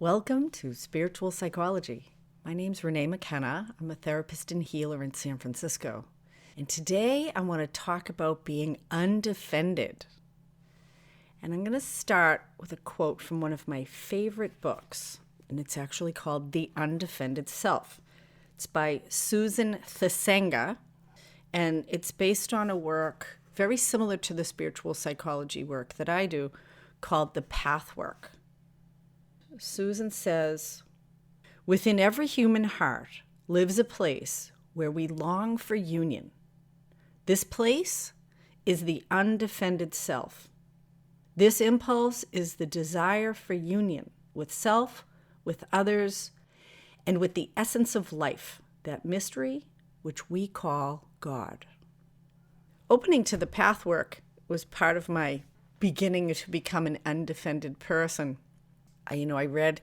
Welcome to Spiritual Psychology. My name's Renee McKenna. I'm a therapist and healer in San Francisco. And today I want to talk about being undefended. And I'm going to start with a quote from one of my favorite books, and it's actually called The Undefended Self. It's by Susan Thesenga, and it's based on a work very similar to the spiritual psychology work that I do called the path work. Susan says, within every human heart lives a place where we long for union. This place is the undefended self. This impulse is the desire for union with self, with others, and with the essence of life, that mystery which we call God. Opening to the path work was part of my beginning to become an undefended person. I read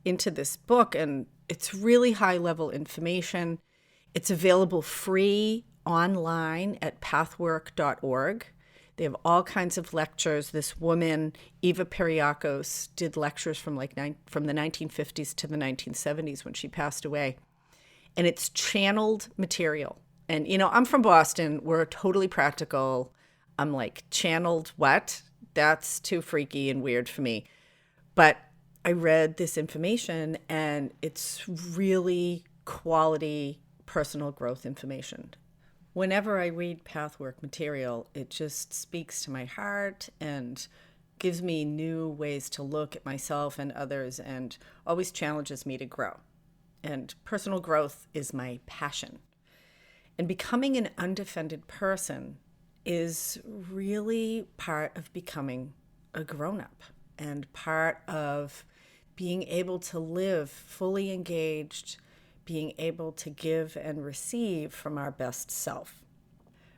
into this book, and it's really high-level information. It's available free online at pathwork.org. They have all kinds of lectures. This woman, Eva Periakos, did lectures from the 1950s to the 1970s when she passed away. And it's channeled material. And, I'm from Boston. We're totally practical. I'm like, channeled what? That's too freaky and weird for me. But I read this information, and it's really quality personal growth information. Whenever I read pathwork material, it just speaks to my heart and gives me new ways to look at myself and others, and always challenges me to grow. And personal growth is my passion. And becoming an undefended person is really part of becoming a grown-up and part of being able to live fully engaged, being able to give and receive from our best self.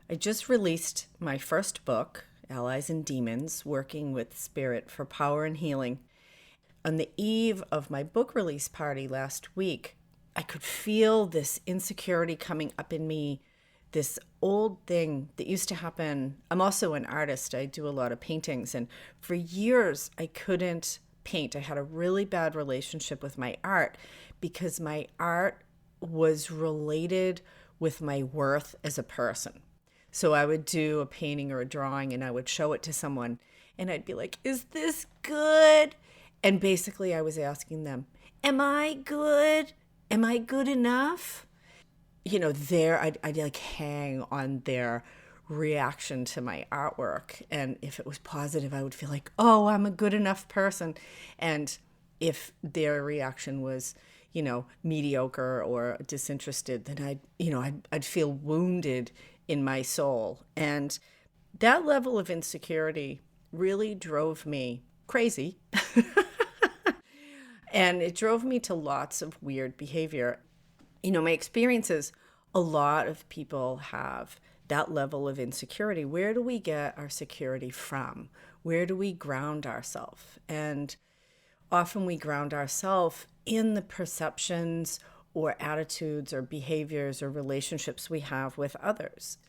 I just released my first book, Allies and Demons, Working with Spirit for Power and Healing. On the eve of my book release party last week, I could feel this insecurity coming up in me, this old thing that used to happen. I'm also an artist. I do a lot of paintings, and for years I couldn't paint. I had a really bad relationship with my art because my art was related with my worth as a person. So I would do a painting or a drawing, and I would show it to someone, and I'd be like, is this good? And basically I was asking them, am I good? Am I good enough? I'd like hang on their reaction to my artwork. And if it was positive, I would feel like, oh, I'm a good enough person. And if their reaction was, mediocre or disinterested, then I'd feel wounded in my soul. And that level of insecurity really drove me crazy. And it drove me to lots of weird behavior. My experience is a lot of people have that level of insecurity. Where do we get our security from? Where do we ground ourselves? And often we ground ourselves in the perceptions or attitudes or behaviors or relationships we have with others.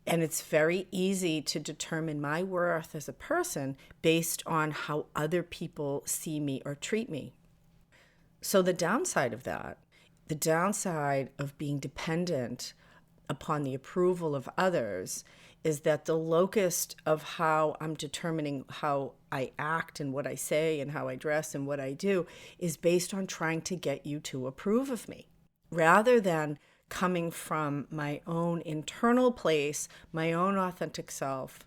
And it's very easy to determine my worth as a person based on how other people see me or treat me. So the downside of that, the downside of being dependent upon the approval of others, is that the locus of how I'm determining how I act and what I say and how I dress and what I do is based on trying to get you to approve of me, rather than coming from my own internal place, my own authentic self.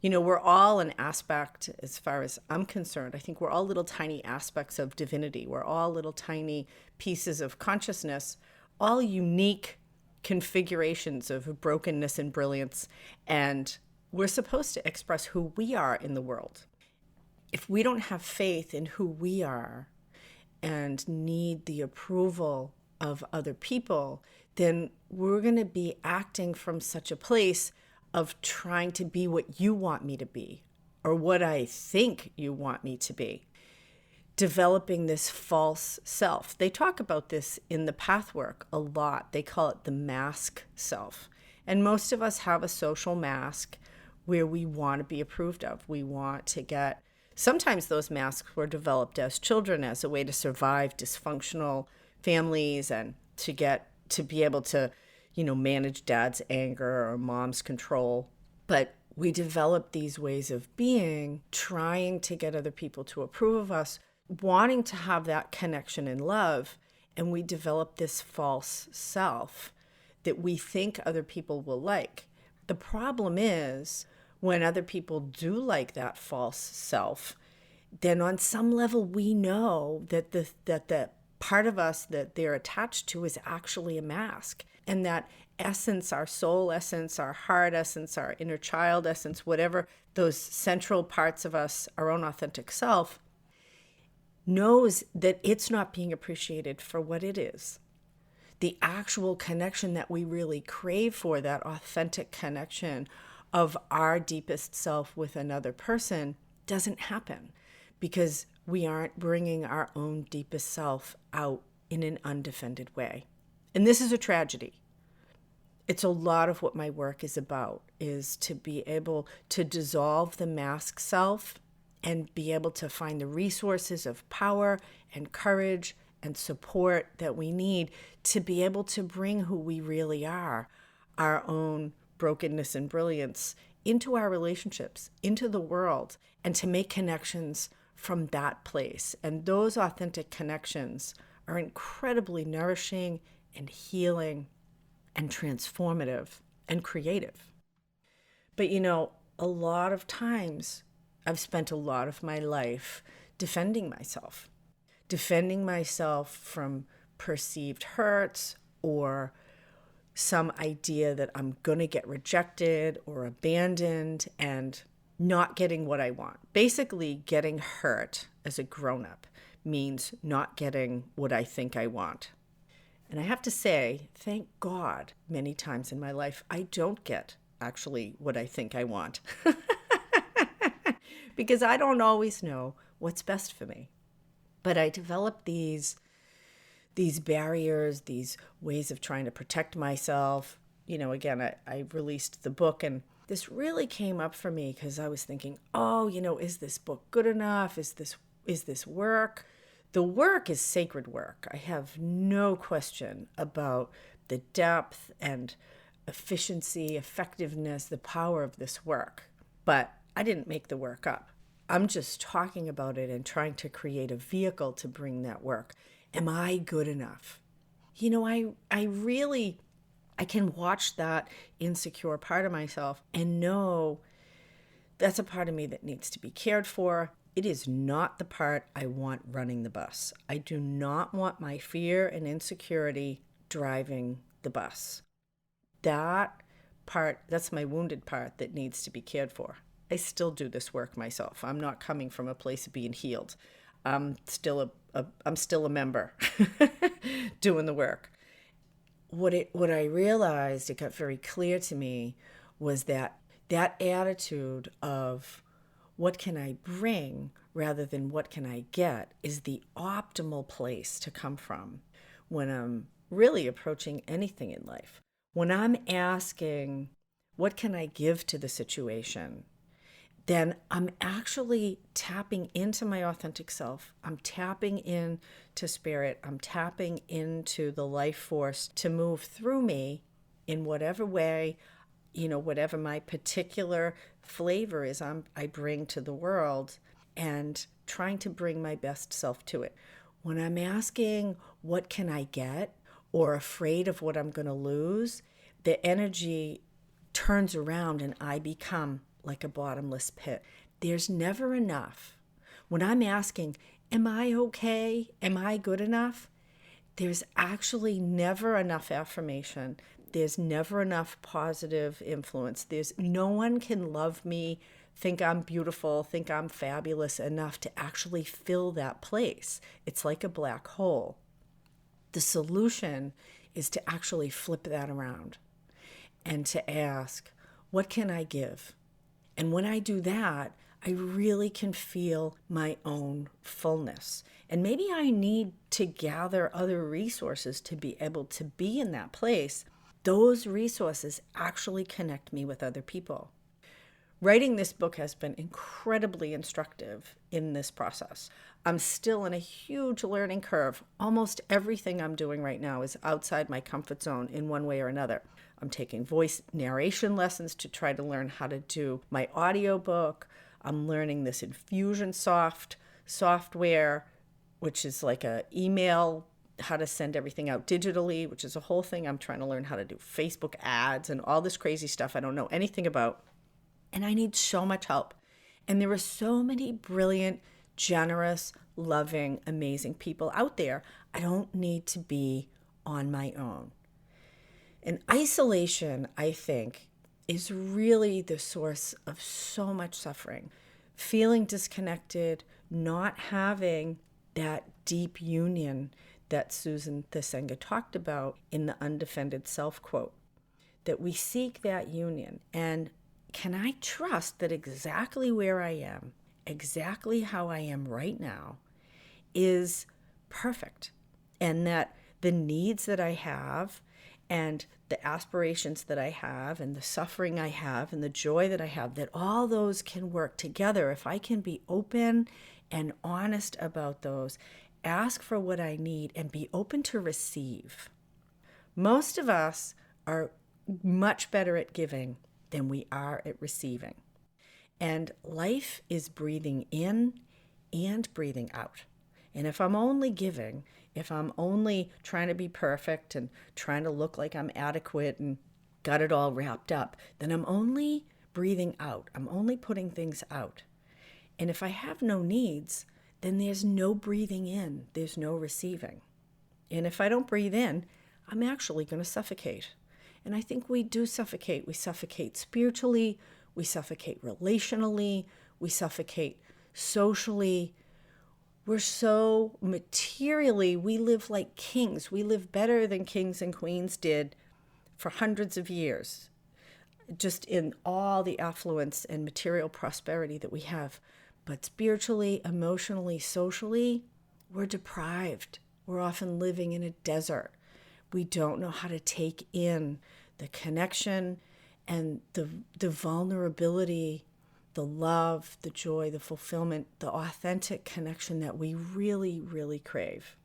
We're all an aspect, as far as I'm concerned. I think we're all little tiny aspects of divinity. We're all little tiny pieces of consciousness, all unique configurations of brokenness and brilliance. And we're supposed to express who we are in the world. If we don't have faith in who we are and need the approval of other people, then we're going to be acting from such a place of trying to be what you want me to be, or what I think you want me to be. Developing this false self. They talk about this in the pathwork a lot. They call it the mask self. And most of us have a social mask where we want to be approved of. We want to get Sometimes those masks were developed as children as a way to survive dysfunctional families and to be able to, manage dad's anger or mom's control. But we developed these ways of being, trying to get other people to approve of us, wanting to have that connection and love. And we developed this false self that we think other people will like. The problem is when other people do like that false self, then on some level we know that the part of us that they're attached to is actually a mask. And that essence, our soul essence, our heart essence, our inner child essence, whatever those central parts of us, our own authentic self, knows that it's not being appreciated for what it is. The actual connection that we really crave for, that authentic connection of our deepest self with another person, doesn't happen because we aren't bringing our own deepest self out in an undefended way. And this is a tragedy. It's a lot of what my work is about, is to be able to dissolve the mask self and be able to find the resources of power and courage and support that we need to be able to bring who we really are, our own brokenness and brilliance, into our relationships, into the world, and to make connections from that place. And those authentic connections are incredibly nourishing and healing and transformative and creative. But a lot of times I've spent a lot of my life defending myself from perceived hurts or some idea that I'm going to get rejected or abandoned and not getting what I want. Basically, getting hurt as a grown-up means not getting what I think I want. And I have to say, thank God, many times in my life, I don't get actually what I think I want. Because I don't always know what's best for me. But I developed these barriers, these ways of trying to protect myself. Again, I released the book, and this really came up for me because I was thinking, is this book good enough? Is this work? The work is sacred work. I have no question about the depth and efficiency, effectiveness, the power of this work. But I didn't make the work up. I'm just talking about it and trying to create a vehicle to bring that work. Am I good enough? I can watch that insecure part of myself and know that's a part of me that needs to be cared for. It is not the part I want running the bus. I do not want my fear and insecurity driving the bus. That part, that's my wounded part that needs to be cared for. I still do this work myself. I'm not coming from a place of being healed. I'm still a member doing the work. What I realized, it got very clear to me, was that attitude of what can I bring rather than what can I get is the optimal place to come from when I'm really approaching anything in life. When I'm asking, what can I give to the situation? Then I'm actually tapping into my authentic self. I'm tapping into spirit. I'm tapping into the life force to move through me in whatever way, whatever my particular flavor is I bring to the world, and trying to bring my best self to it. When I'm asking, what can I get, or afraid of what I'm going to lose, the energy turns around and I become like a bottomless pit. There's never enough. When I'm asking, am I okay? Am I good enough? There's actually never enough affirmation. There's never enough positive influence. No one can love me, think I'm beautiful, think I'm fabulous enough to actually fill that place. It's like a black hole. The solution is to actually flip that around and to ask, what can I give? And when I do that, I really can feel my own fullness. And maybe I need to gather other resources to be able to be in that place. Those resources actually connect me with other people. Writing this book has been incredibly instructive in this process. I'm still in a huge learning curve. Almost everything I'm doing right now is outside my comfort zone in one way or another. I'm taking voice narration lessons to try to learn how to do my audiobook. I'm learning this Infusionsoft software, which is like a email, how to send everything out digitally, which is a whole thing. I'm trying to learn how to do Facebook ads and all this crazy stuff I don't know anything about. And I need so much help. And there are so many brilliant, generous, loving, amazing people out there. I don't need to be on my own. And isolation, I think, is really the source of so much suffering. Feeling disconnected, not having that deep union that Susan Thesenga talked about in the Undefended Self quote, that we seek that union. And can I trust that exactly where I am, exactly how I am right now, is perfect, and that the needs that I have and the aspirations that I have and the suffering I have and the joy that I have, that all those can work together if I can be open and honest about those, ask for what I need, and be open to receive. Most of us are much better at giving than we are at receiving. And life is breathing in and breathing out. And if I'm only giving, if I'm only trying to be perfect and trying to look like I'm adequate and got it all wrapped up, then I'm only breathing out. I'm only putting things out. And if I have no needs, then there's no breathing in. There's no receiving. And if I don't breathe in, I'm actually going to suffocate. And I think we do suffocate. We suffocate spiritually. We suffocate relationally. We suffocate socially. We're so materially, we live like kings. We live better than kings and queens did for hundreds of years, just in all the affluence and material prosperity that we have. But spiritually, emotionally, socially, we're deprived. We're often living in a desert. We don't know how to take in the connection and the vulnerability, the love, the joy, the fulfillment, the authentic connection that we really, really crave.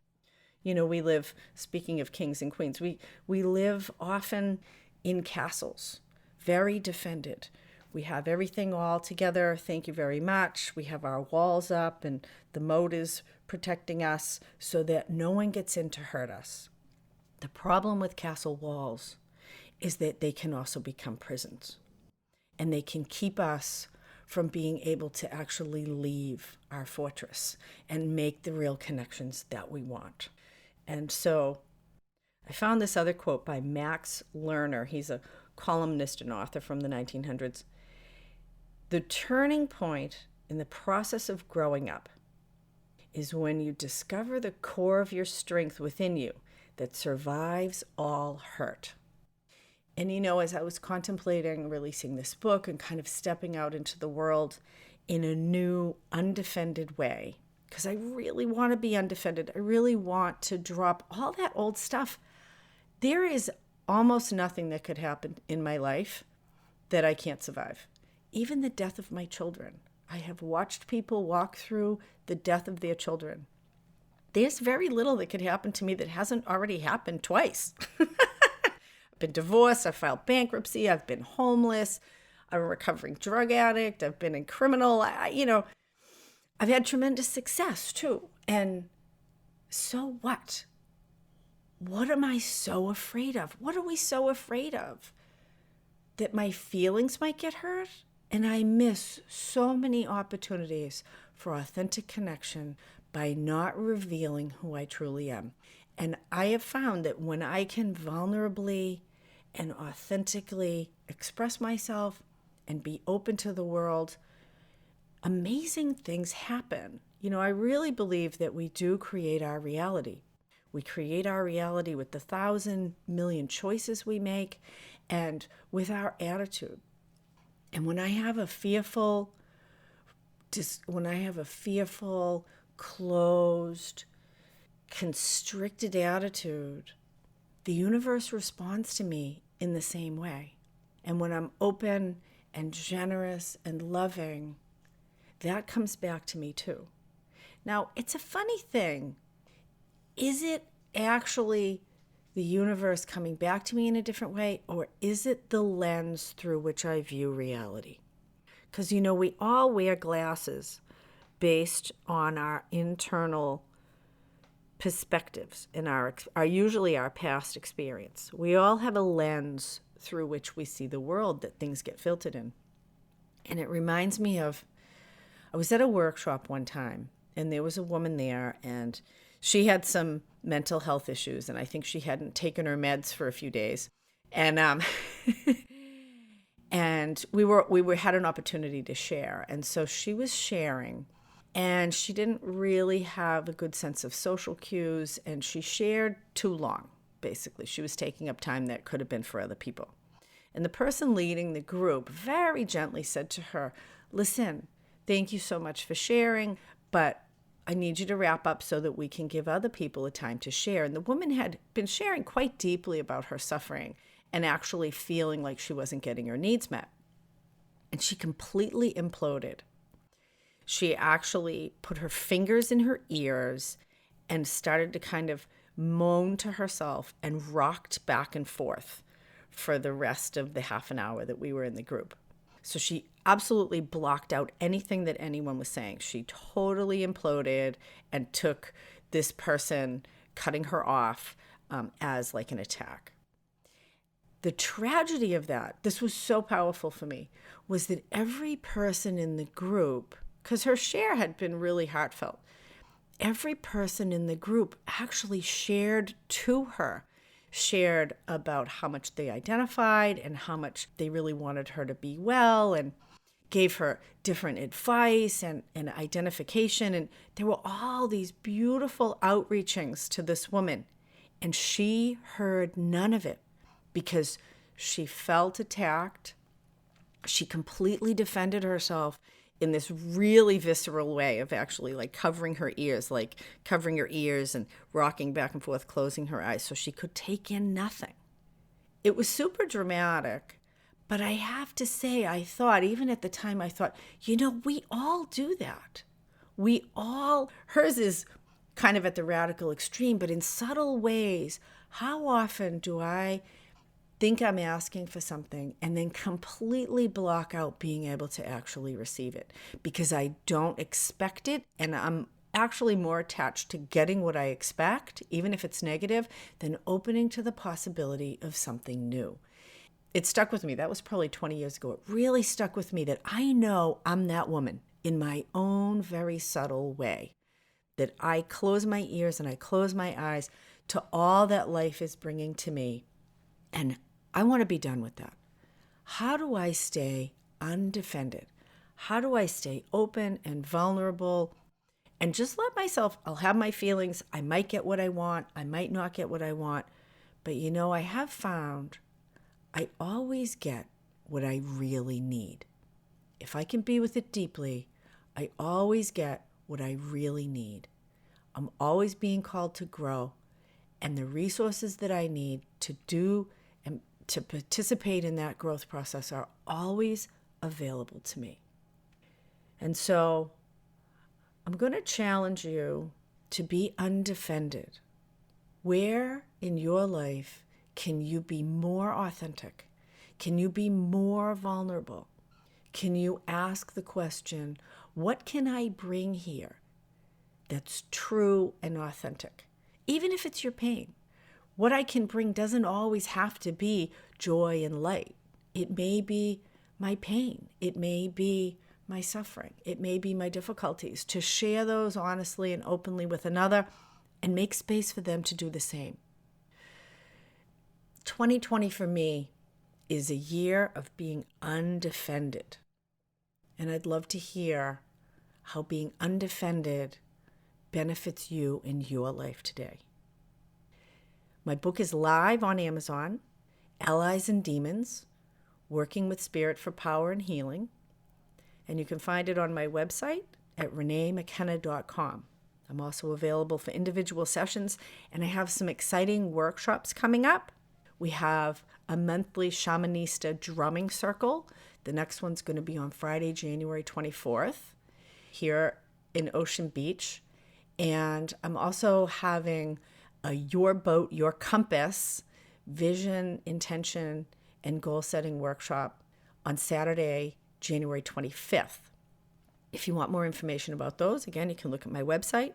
You know, we live, speaking of kings and queens, we live often in castles, very defended. We have everything all together. Thank you very much. We have our walls up and the moat is protecting us so that no one gets in to hurt us. The problem with castle walls is that they can also become prisons, and they can keep us from being able to actually leave our fortress and make the real connections that we want. And so I found this other quote by Max Lerner. He's a columnist and author from the 1900s. The turning point in the process of growing up is when you discover the core of your strength within you that survives all hurt. And you know, as I was contemplating releasing this book and kind of stepping out into the world in a new, undefended way, because I really want to be undefended, I really want to drop all that old stuff. There is almost nothing that could happen in my life that I can't survive. Even the death of my children. I have watched people walk through the death of their children. There's very little that could happen to me that hasn't already happened twice. I've been divorced, I've filed bankruptcy, I've been homeless, I'm a recovering drug addict, I've been a criminal, I've had tremendous success too. And so what? What am I so afraid of? What are we so afraid of? That my feelings might get hurt? And I miss so many opportunities for authentic connection by not revealing who I truly am. And I have found that when I can vulnerably and authentically express myself and be open to the world, amazing things happen. You know, I really believe that we do create our reality. We create our reality with the 1,000 million choices we make and with our attitude. And when I have a fearful, closed, constricted attitude, the universe responds to me in the same way. And when I'm open and generous and loving, that comes back to me too. Now, it's a funny thing. Is it actually the universe coming back to me in a different way, or is it the lens through which I view reality? Because, we all wear glasses based on our internal perspectives and usually our past experience. We all have a lens through which we see the world that things get filtered in. And it reminds me of, I was at a workshop one time, and there was a woman there, and she had some mental health issues, and I think she hadn't taken her meds for a few days. And and we had an opportunity to share. And so she was sharing, and she didn't really have a good sense of social cues, and she shared too long, basically. She was taking up time that could have been for other people. And the person leading the group very gently said to her, "Listen, thank you so much for sharing, but I need you to wrap up so that we can give other people a time to share." And the woman had been sharing quite deeply about her suffering and actually feeling like she wasn't getting her needs met. And she completely imploded. She actually put her fingers in her ears and started to kind of moan to herself and rocked back and forth for the rest of the half an hour that we were in the group. So she absolutely blocked out anything that anyone was saying. She totally imploded and took this person cutting her off as like an attack. The tragedy of that, this was so powerful for me, was that every person in the group, because her share had been really heartfelt, every person in the group actually shared to her, shared about how much they identified and how much they really wanted her to be well, and gave her different advice and identification. And there were all these beautiful outreachings to this woman. And she heard none of it because she felt attacked. She completely defended herself in this really visceral way of actually like covering her ears and rocking back and forth, closing her eyes so she could take in nothing. It was super dramatic, but I have to say, even at the time, I thought, we all do that. Hers is kind of at the radical extreme, but in subtle ways. How often do I think I'm asking for something and then completely block out being able to actually receive it because I don't expect it, and I'm actually more attached to getting what I expect, even if it's negative, than opening to the possibility of something new. It stuck with me. That was probably 20 years ago. It really stuck with me that I know I'm that woman in my own very subtle way, that I close my ears and I close my eyes to all that life is bringing to me. And I want to be done with that. How do I stay undefended? How do I stay open and vulnerable and just let myself, I'll have my feelings. I might get what I want. I might not get what I want. But I have found I always get what I really need. If I can be with it deeply, I always get what I really need. I'm always being called to grow, and the resources that I need to do and to participate in that growth process are always available to me. And so I'm going to challenge you to be undefended. Where in your life can you be more authentic? Can you be more vulnerable? Can you ask the question, what can I bring here that's true and authentic? Even if it's your pain. What I can bring doesn't always have to be joy and light. It may be my pain. It may be my suffering. It may be my difficulties. To share those honestly and openly with another and make space for them to do the same. 2020 for me is a year of being undefended. And I'd love to hear how being undefended benefits you in your life today. My book is live on Amazon, Allies and Demons, Working with Spirit for Power and Healing. And you can find it on my website at reneemckenna.com. I'm also available for individual sessions, and I have some exciting workshops coming up. We have a monthly shamanista drumming circle The next one's going to be on Friday, January 24th, here in Ocean Beach. And I'm also having a Your Boat, Your Compass vision, intention, and goal setting workshop on Saturday, January 25th. If you want more information about those, again, you can look at my website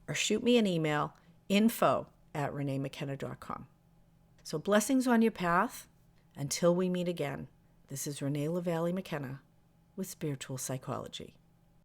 or shoot me an email, info@reneemckenna.com. So blessings on your path. Until we meet again, this is Renee LaValle McKenna with Spiritual Psychology.